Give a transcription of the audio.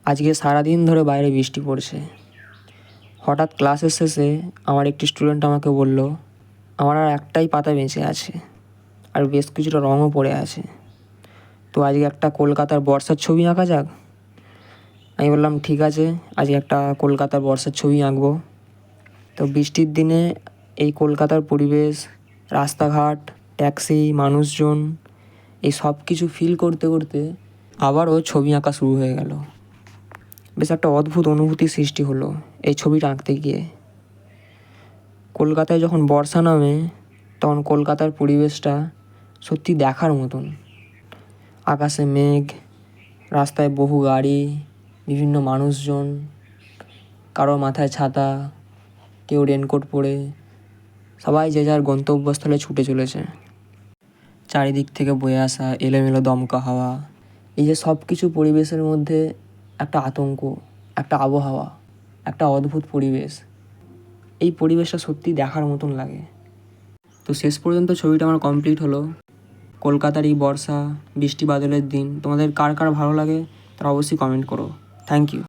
আজকে সারাদিন ধরে বাইরে বৃষ্টি পড়ছে। হঠাৎ ক্লাসের শেষে আমার একটি স্টুডেন্ট আমাকে বলল, আমার আর একটাই পাতা বেঁচে আছে, আর বেশ কিছুটা রঙও পড়ে আছে। তো আজকে একটা কলকাতার বর্ষার ছবি আঁকা যাক। আমি বললাম ঠিক আছে, আজকে একটা কলকাতার বর্ষার ছবি আঁকবো। তো বৃষ্টির দিনে এই কলকাতার পরিবেশ, রাস্তাঘাট, ট্যাক্সি, মানুষজন, এই সব কিছু ফিল করতে করতে আবারও ছবি আঁকা শুরু হয়ে গেল। বেশ একটা অদ্ভুত অনুভূতি সৃষ্টি হলো এই ছবিটা আঁকতে গিয়ে। কলকাতায় যখন বর্ষা নামে তখন কলকাতার পরিবেশটা সত্যি দেখার মতন। আকাশে মেঘ, রাস্তায় বহু গাড়ি, বিভিন্ন মানুষজন, কারো মাথায় ছাতা, কেউ রেনকোট পরে, সবাই যে যার গন্তব্যস্থলে ছুটে চলেছে। চারিদিক থেকে বয়ে আসা এলোমেলো দমকা হাওয়া, এই যে সব কিছু পরিবেশের মধ্যে একটা আতঙ্ক, একটা আবহাওয়া, একটা অদ্ভুত পরিবেশ। এই পরিবেশটা সত্যি দেখার মতন লাগে। তো শেষ পর্যন্ত ছবিটা আমার কমপ্লিট হলো। কলকাতার এই বর্ষা, বৃষ্টি বাদলের দিন তোমাদের কার কার ভালো লাগে তারা অবশ্যই কমেন্ট করো। Thank you.